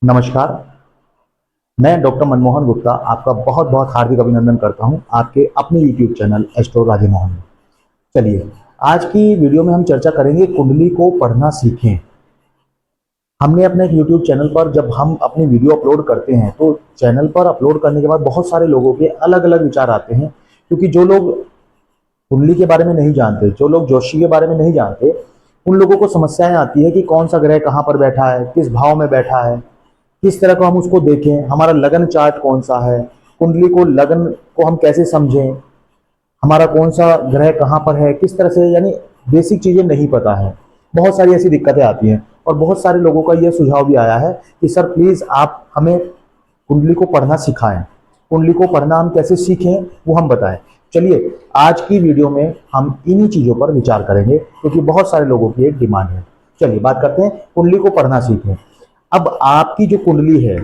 नमस्कार। मैं डॉक्टर मनमोहन गुप्ता आपका बहुत बहुत हार्दिक अभिनंदन करता हूं आपके अपने YouTube channel astro Radhe Mohan में। चलिए, आज की वीडियो में हम चर्चा करेंगे कुंडली को पढ़ना सीखें। हमने अपने यूट्यूब चैनल पर जब हम अपनी वीडियो अपलोड करते हैं तो चैनल पर अपलोड करने के बाद बहुत सारे लोगों के अलग अलग विचार आते हैं, क्योंकि जो लोग कुंडली के बारे में नहीं जानते, जो लोग ज्योतिषी के बारे में नहीं जानते, उन लोगों को समस्याएं आती है कि कौन सा ग्रह कहाँ पर बैठा है, किस भाव में बैठा है, किस तरह को हम उसको देखें, हमारा लगन चार्ट कौन सा है, कुंडली को लगन को हम कैसे समझें, हमारा कौन सा ग्रह कहाँ पर है, किस तरह से, यानी बेसिक चीजें नहीं पता है। बहुत सारी ऐसी दिक्कतें आती हैं और बहुत सारे लोगों का यह सुझाव भी आया है कि सर प्लीज आप हमें कुंडली को पढ़ना सिखाएं। कुंडली को पढ़ना हम कैसे सीखें वो हम बताएं। चलिए, आज की वीडियो में हम इन्हीं चीजों पर विचार करेंगे, क्योंकि बहुत सारे लोगों की एक डिमांड है। चलिए बात करते हैं, कुंडली को पढ़ना सीखें। अब आपकी जो कुंडली है,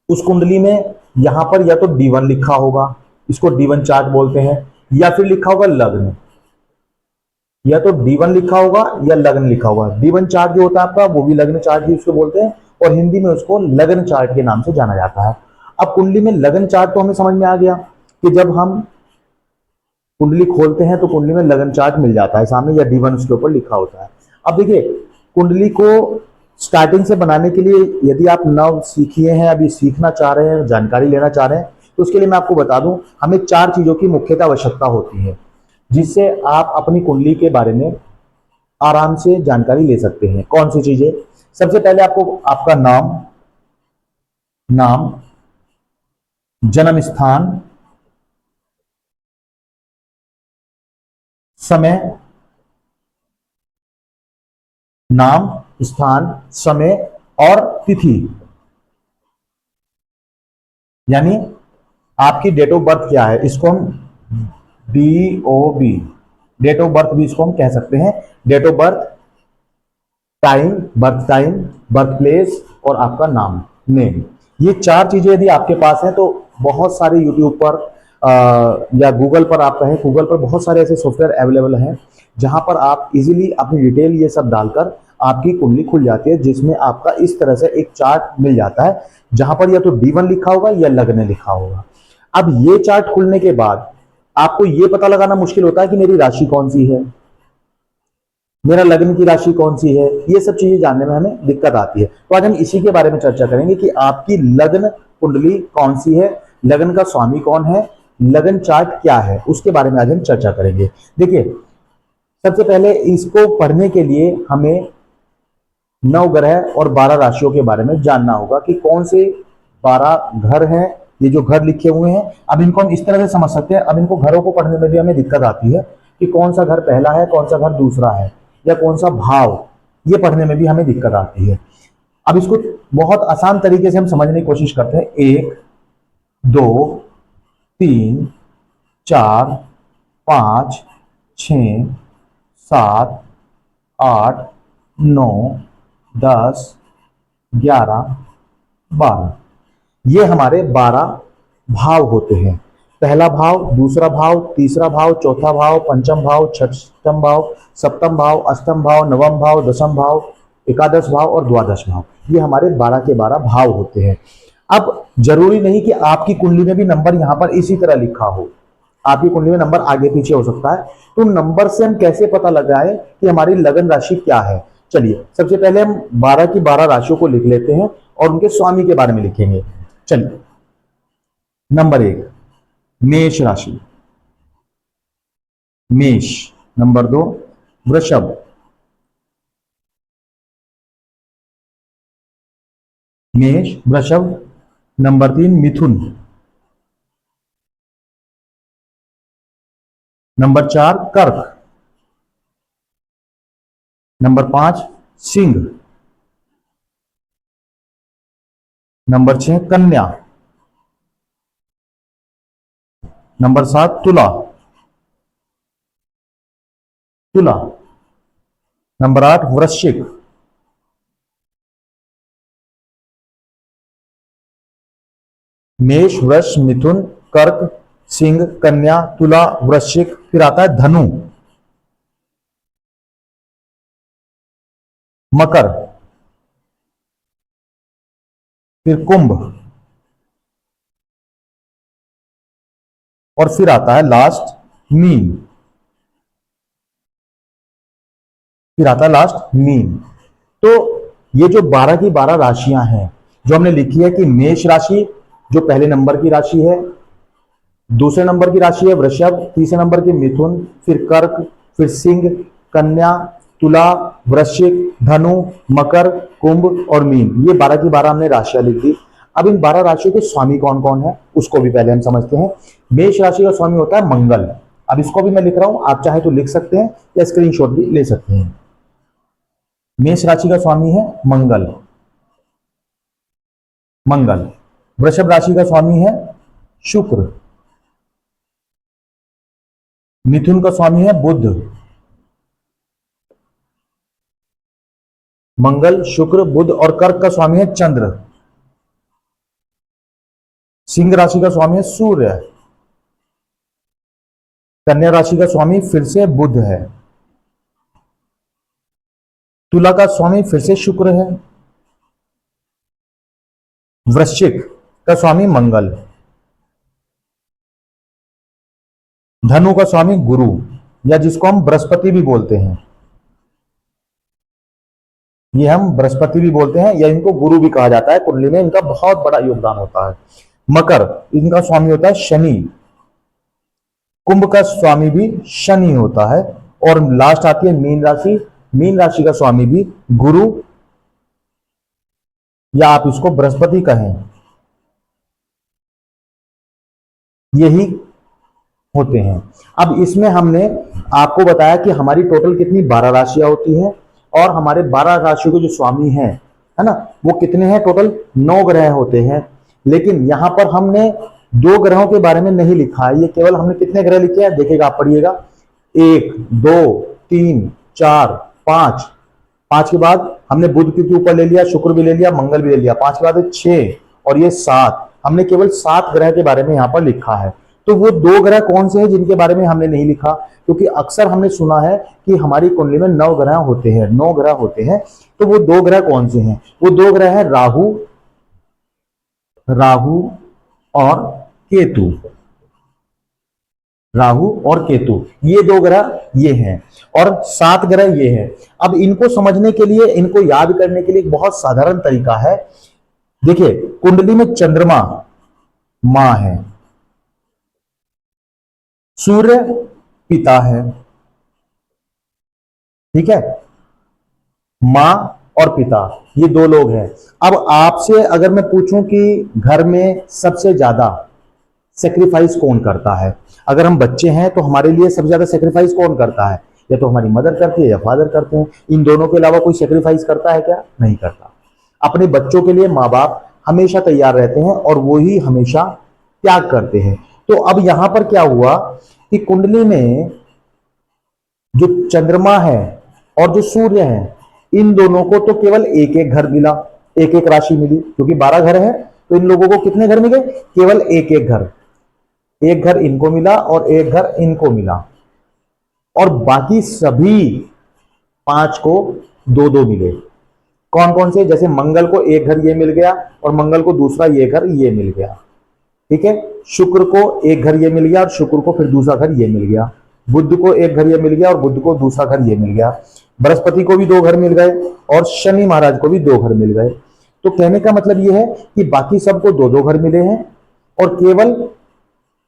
उस कुंडली में यहां पर या तो D1 लिखा होगा, इसको D1 चार्ट बोलते हैं, या फिर लिखा होगा लग्न। या तो D1 लिखा होगा या लग्न लिखा होगा। D1 चार्ट जो होता है आपका, वो भी लग्न चार्ट ही उसको बोलते हैं, और हिंदी में उसको लग्न चार्ट के नाम से जाना जाता है। अब कुंडली में लगन चार्ट तो हमें समझ में आ गया कि जब हम कुंडली खोलते हैं तो कुंडली में लगन चार्ट मिल जाता है सामने, या D1 उसके ऊपर लिखा होता है। अब देखिए, कुंडली को स्टार्टिंग से बनाने के लिए यदि आप नव सीखिए हैं, अभी सीखना चाह रहे हैं, जानकारी लेना चाह रहे हैं, तो उसके लिए मैं आपको बता दूं, हमें 4 चीजों की मुख्यतः आवश्यकता होती है जिससे आप अपनी कुंडली के बारे में आराम से जानकारी ले सकते हैं। कौन सी चीजें? सबसे पहले आपको आपका नाम, जन्म स्थान, समय, नाम, स्थान, समय और तिथि, यानी आपकी डेट ऑफ बर्थ क्या है, इसको हम DOB, डेट ऑफ बर्थ भी इसको हम कह सकते हैं। Date of birth, time, birth place और आपका नेम। ये 4 चीजें यदि आपके पास हैं तो बहुत सारे यूट्यूब पर या गूगल पर, आप कहें गूगल पर बहुत सारे ऐसे सॉफ्टवेयर अवेलेबल हैं जहां पर आप इजीली अपनी डिटेल ये सब डालकर आपकी कुंडली खुल जाती है, जिसमें आपका इस तरह से एक चार्ट मिल जाता है जहां पर या तो D1 लिखा होगा या लग्न लिखा होगा। अब ये चार्ट खुलने के बाद आपको ये पता लगाना मुश्किल होता है कि मेरी राशि कौन सी है, मेरा लग्न की राशि कौन सी है, ये सब चीजें जानने में हमें दिक्कत आती है। तो आज हम इसी के बारे में चर्चा करेंगे कि आपकी लग्न कुंडली कौन सी है, लग्न का स्वामी कौन है, लग्न चार्ट क्या है, उसके बारे में आज हम चर्चा करेंगे। देखिए, सबसे पहले इसको पढ़ने के लिए हमें 9 ग्रह और 12 राशियों के बारे में जानना होगा कि कौन से 12 घर हैं। ये जो घर लिखे हुए हैं, अब इनको हम इस तरह से समझ सकते हैं। अब इनको घरों को पढ़ने में भी हमें दिक्कत आती है कि कौन सा घर पहला है, कौन सा घर दूसरा है, या कौन सा भाव, ये पढ़ने में भी हमें दिक्कत आती है। अब इसको बहुत आसान तरीके से हम समझने की कोशिश करते हैं। 1, 2, 3, 4, 5, 6, 7, 8, 9, 10, 11, 12, ये हमारे 12 भाव होते हैं। पहला भाव, दूसरा भाव, तीसरा भाव, चौथा भाव, पंचम भाव, छठम भाव, सप्तम भाव, अष्टम भाव, नवम भाव, दसम भाव, एकादश भाव और द्वादश भाव, ये हमारे 12 के 12 भाव होते हैं। अब जरूरी नहीं कि आपकी कुंडली में भी नंबर यहां पर इसी तरह लिखा हो, आपकी कुंडली में नंबर आगे पीछे हो सकता है। तो नंबर से हम कैसे पता लगाएं कि हमारी लगन राशि क्या है? चलिए, सबसे पहले हम 12 की 12 राशियों को लिख लेते हैं और उनके स्वामी के बारे में लिखेंगे। चलिए, नंबर 1 मेष राशि, मेष। नंबर 2 वृषभ, मेष वृषभ। नंबर 3 मिथुन। नंबर 4 कर्क। नंबर 5 सिंह। नंबर 6 कन्या। नंबर 7 तुला, तुला। नंबर 8 वृश्चिक। मेष, वृष, मिथुन, कर्क, सिंह, कन्या, तुला, वृश्चिक, फिर आता है धनु, मकर, फिर कुंभ, और फिर आता है लास्ट मीन। फिर आता है लास्ट मीन। तो ये जो 12 की 12 राशियां हैं जो हमने लिखी है कि मेष राशि जो पहले नंबर की राशि है, दूसरे नंबर की राशि है वृषभ, तीसरे नंबर की मिथुन, फिर कर्क, फिर सिंह, कन्या, तुला, वृश्चिक, धनु, मकर, कुंभ और मीन। ये 12 की 12 हमने राशियां लिख दी। अब इन 12 राशियों के स्वामी कौन कौन है उसको भी पहले हम समझते हैं। मेष राशि का स्वामी होता है मंगल। अब इसको भी मैं लिख रहा हूं, आप चाहे तो लिख सकते हैं या स्क्रीनशॉट भी ले सकते हैं। मेष राशि का स्वामी है मंगल, मंगल। वृषभ राशि का स्वामी है शुक्र, मिथुन का स्वामी है बुध, मंगल, शुक्र, बुध, और कर्क का स्वामी है चंद्र। सिंह राशि का स्वामी है सूर्य, कन्या राशि का स्वामी फिर से बुध है, तुला का स्वामी फिर से शुक्र है, वृश्चिक का स्वामी मंगल, धनु का स्वामी गुरु या जिसको हम बृहस्पति भी बोलते हैं, ये हम बृहस्पति भी बोलते हैं या इनको गुरु भी कहा जाता है। कुंडली में इनका बहुत बड़ा योगदान होता है। मकर, इनका स्वामी होता है शनि, कुंभ का स्वामी भी शनि होता है, और लास्ट आती है मीन राशि। मीन राशि का स्वामी भी गुरु या आप इसको बृहस्पति कहें, यही होते हैं। अब इसमें हमने आपको बताया कि हमारी टोटल कितनी 12 राशियां होती हैं और हमारे 12 राशियों के जो स्वामी हैं, है ना, वो कितने हैं टोटल 9 ग्रह होते हैं। लेकिन यहां पर हमने 2 ग्रहों के बारे में नहीं लिखा है, ये केवल हमने कितने ग्रह लिखे हैं देखिएगा, आप पढ़िएगा 1 2 3 4 5, 5 के बाद हमने बुध के ऊपर ले लिया, शुक्र भी ले लिया, मंगल भी ले लिया, 5 के बाद 6 और ये 7। हमने केवल 7 ग्रह के बारे में यहां पर लिखा है। तो वो 2 ग्रह कौन से हैं जिनके बारे में हमने नहीं लिखा, क्योंकि अक्सर हमने सुना है कि हमारी कुंडली में 9 ग्रह होते हैं, 9 ग्रह होते हैं। तो वो 2 ग्रह कौन से हैं? वो 2 ग्रह हैं राहु, राहु और केतु, राहु और केतु, ये 2 ग्रह ये हैं, और 7 ग्रह ये हैं। अब इनको समझने के लिए, इनको याद करने के लिए एक बहुत साधारण तरीका है। देखिए, कुंडली में चंद्रमा मां है, सूर्य पिता है, ठीक है, मां और पिता, ये 2 लोग हैं। अब आपसे अगर मैं पूछूं कि घर में सबसे ज्यादा सेक्रीफाइस कौन करता है, अगर हम बच्चे हैं तो हमारे लिए सबसे ज्यादा सेक्रीफाइस कौन करता है? या तो हमारी मदर करती है या फादर करते हैं। इन दोनों के अलावा कोई सेक्रीफाइस करता है क्या? नहीं करता। अपने बच्चों के लिए माँ बाप हमेशा तैयार रहते हैं और वो ही हमेशा त्याग करते हैं। तो अब यहां पर क्या हुआ कि कुंडली में जो चंद्रमा है और जो सूर्य है, इन दोनों को तो केवल एक एक घर मिला, एक एक राशि मिली, क्योंकि 12 घर है तो इन लोगों को कितने घर मिले? केवल एक एक घर, एक घर इनको मिला और एक घर इनको मिला, और बाकी सभी 5 को 2-2 मिले। कौन कौन से? जैसे मंगल को एक घर ये मिल गया और मंगल को दूसरा ये घर ये मिल गया, ठीक है। शुक्र को एक घर ये मिल गया और शुक्र को फिर दूसरा घर ये मिल गया। बुध को एक घर ये मिल गया और बुध को दूसरा घर ये मिल गया। बृहस्पति को भी 2 घर मिल गए और शनि महाराज को भी 2 घर मिल गए। तो कहने का मतलब ये है कि बाकी सबको 2-2 घर मिले हैं, और केवल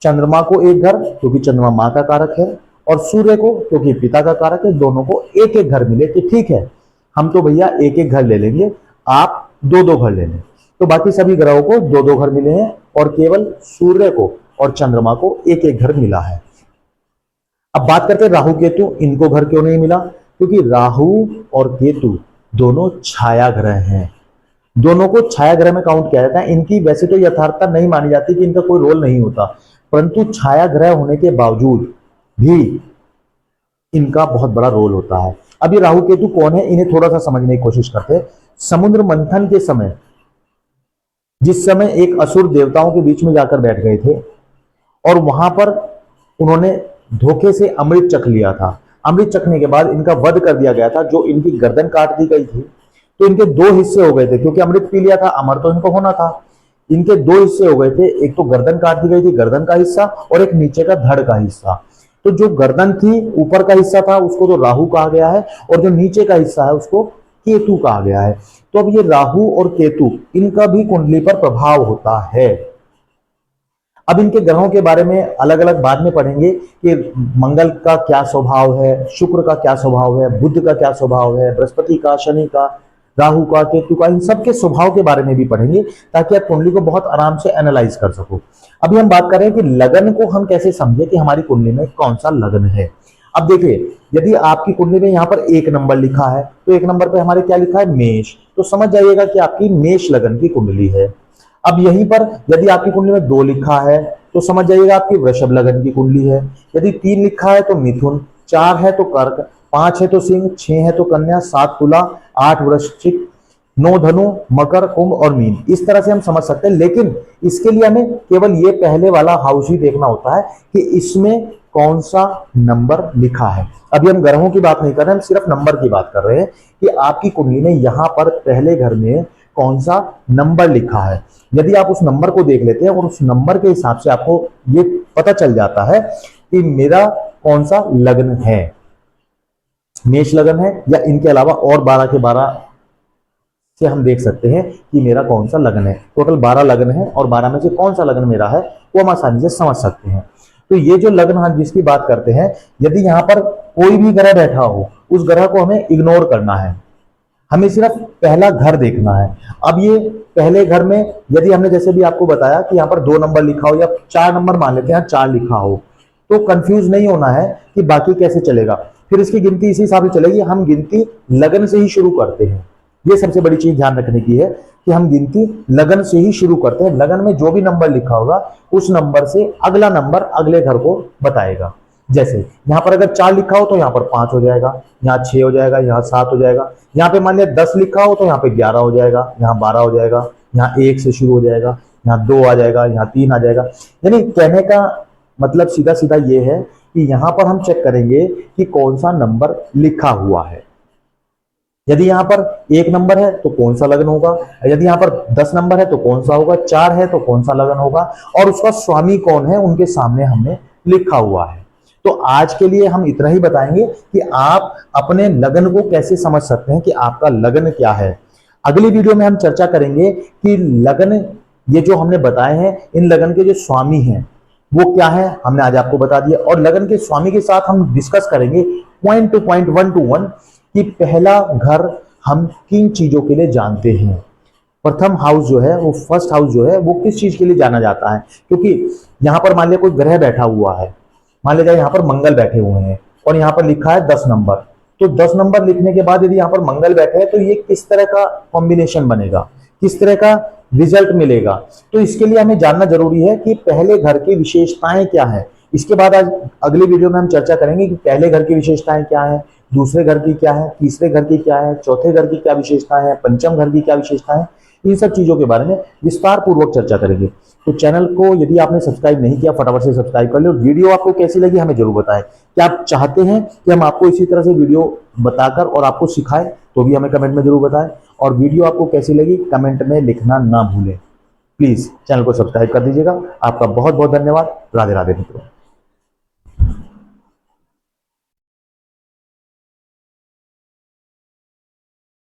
चंद्रमा को एक घर, क्योंकि चंद्रमा मां का कारक है, और सूर्य को क्योंकि पिता का कारक है, दोनों को एक एक घर मिले कि ठीक है, हम तो भैया एक एक घर ले लेंगे, आप 2-2 घर ले लें। तो बाकी सभी ग्रहों को 2-2 घर मिले हैं और केवल सूर्य को और चंद्रमा को एक एक घर मिला है। अब बात करते हैं राहु केतु, इनको घर क्यों नहीं मिला? क्योंकि राहु और केतु दोनों छाया ग्रह हैं, दोनों को छाया ग्रह में काउंट किया जाता है। इनकी वैसे तो यथार्थता नहीं मानी जाती कि इनका कोई रोल नहीं होता, परंतु छाया ग्रह होने के बावजूद भी इनका बहुत बड़ा रोल होता है। अब ये राहु केतु कौन है, इन्हें थोड़ा सा समझने की कोशिश करते हैं। समुद्र मंथन के समय, जिस समय एक असुर देवताओं के बीच में जाकर बैठ गए थे और वहां पर उन्होंने धोखे से अमृत चख लिया था, अमृत चखने के बाद इनका वध कर दिया गया था, जो इनकी गर्दन काट दी गई थी। तो इनके दो हिस्से हो गए थे, क्योंकि अमृत पी लिया था, अमर तो इनको होना था। इनके दो हिस्से हो गए थे, एक तो गर्दन काट दी गई थी, गर्दन का हिस्सा, और एक नीचे का धड़ का हिस्सा। तो जो गर्दन थी, ऊपर का हिस्सा था, उसको तो राहु कहा गया है, और जो नीचे का हिस्सा है उसको केतु कहा गया है। तो अब ये राहु और केतु, इनका भी कुंडली पर प्रभाव होता है। अब इनके ग्रहों के बारे में अलग अलग बाद में पढ़ेंगे कि मंगल का क्या स्वभाव है, शुक्र का क्या स्वभाव है, बुध का क्या स्वभाव है, बृहस्पति का, शनि का, राहु का, केतु का, इन सब के स्वभाव के बारे में भी पढ़ेंगे, ताकि आप कुंडली को बहुत आराम से एनालाइज कर सको। अभी हम बात कर रहे हैं कि लगन को हम कैसे समझे कि हमारी कुंडली में कौन सा लगन है। अब देखिए, यदि आपकी कुंडली में यहाँ पर 1 नंबर लिखा है, तो 1 नंबर पे हमारे क्या लिखा है, मेष, तो समझ जाइएगा कि आपकी मेष लगन की कुंडली है। अब यहीं पर यदि आपकी कुंडली में 2 लिखा है, तो समझ जाइएगा आपकी वृषभ लगन की कुंडली है। यदि 3 लिखा है तो मिथुन, 4 है तो कर्क, 5 है तो सिंह, 6 है तो कन्या, 7 तुला, 8 वृश्चिक, 9 धनु, मकर, कुंभ और मीन। इस तरह से हम समझ सकते हैं, लेकिन इसके लिए हमें केवल ये पहले वाला हाउस ही देखना होता है कि इसमें कौन सा नंबर लिखा है। अभी हम ग्रहों की बात नहीं कर रहे, हम सिर्फ नंबर की बात कर रहे हैं कि आपकी कुंडली में यहां पर पहले घर में कौन सा नंबर लिखा है। यदि आप उस नंबर को देख लेते हैं और उस नंबर के हिसाब से आपको ये पता चल जाता है कि मेरा कौन सा लग्न है, मेष लगन है या इनके अलावा और 12 के 12 से हम देख सकते हैं कि मेरा कौन सा लगन है। टोटल 12 लगन है और 12 में से कौन सा लगन मेरा है वो हम आसानी से समझ सकते हैं। तो ये जो लगन हम जिसकी बात करते हैं, यदि यहाँ पर कोई भी ग्रह बैठा हो, उस ग्रह को हमें इग्नोर करना है, हमें सिर्फ पहला घर देखना है। अब ये पहले घर में यदि हमने जैसे भी आपको बताया कि यहाँ पर 2 नंबर लिखा हो या 4 नंबर मान लेते हैं, 4 लिखा हो, तो कंफ्यूज नहीं होना है कि बाकी कैसे चलेगा। फिर इसकी गिनती इसी हिसाब से चलेगी। हम गिनती लगन से ही शुरू करते हैं, ये सबसे बड़ी चीज ध्यान रखने की है कि हम गिनती लगन से ही शुरू करते हैं। लगन में जो भी नंबर लिखा होगा उस नंबर से अगला नंबर अगले घर को बताएगा। जैसे यहाँ पर अगर 4 लिखा हो तो यहाँ पर 5 हो जाएगा, यहाँ 6 हो जाएगा, यहाँ 7 हो जाएगा। यहाँ पे मान लिया 10 लिखा हो तो यहाँ पे 11 हो जाएगा, यहाँ 12 हो जाएगा, यहाँ 1 से शुरू हो जाएगा, यहाँ 2 आ जाएगा, यहाँ 3 आ जाएगा। यानी कहने का मतलब सीधा सीधा ये है कि यहाँ पर हम चेक करेंगे कि कौन सा नंबर लिखा हुआ है। यदि यहाँ पर 1 नंबर है तो कौन सा लगन होगा, यदि यहाँ पर 10 नंबर है तो कौन सा होगा, 4 है तो कौन सा लगन होगा, और उसका स्वामी कौन है उनके सामने हमने लिखा हुआ है। तो आज के लिए हम इतना ही बताएंगे कि आप अपने लगन को कैसे समझ सकते हैं कि आपका लगन क्या है। अगली वीडियो में हम चर्चा करेंगे कि लगन, ये जो हमने बताए हैं, इन लगन के जो स्वामी हैं वो क्या है, हमने आज आपको बता दिया। और लगन के स्वामी के साथ हम डिस्कस करेंगे पॉइंट टू पॉइंट, 1 to 1 कि पहला घर हम किन चीजों के लिए जानते हैं। प्रथम हाउस जो है वो, फर्स्ट हाउस जो है वो किस चीज के लिए जाना जाता है, क्योंकि यहां पर मान लिया कोई ग्रह बैठा हुआ है, मान लीजिए यहाँ पर मंगल बैठे हुए हैं और यहाँ पर लिखा है 10 नंबर, तो 10 नंबर लिखने के बाद यदि यहाँ पर मंगल बैठे हैं तो ये किस तरह का कॉम्बिनेशन बनेगा, किस तरह का रिजल्ट मिलेगा। तो इसके लिए हमें जानना जरूरी है कि पहले घर की विशेषताएं क्या है। इसके बाद आज अगली वीडियो में हम चर्चा करेंगे कि पहले घर की विशेषताएं क्या है, दूसरे घर की क्या है, तीसरे घर की क्या है, चौथे घर की क्या विशेषताएं है, पंचम घर की क्या विशेषताएं, इन सब चीजों के बारे में विस्तार पूर्वक चर्चा करेंगे। तो चैनल को यदि आपने सब्सक्राइब नहीं किया फटाफट से सब्सक्राइब कर लो। वीडियो आपको कैसी लगी हमें जरूर बताएं। क्या आप चाहते हैं कि हम आपको इसी तरह से वीडियो बताकर और आपको सिखाएं, तो भी हमें कमेंट में जरूर बताएं। और वीडियो आपको कैसी लगी कमेंट में लिखना ना भूलें। प्लीज चैनल को सब्सक्राइब कर दीजिएगा। आपका बहुत बहुत धन्यवाद। राधे राधे मित्रों।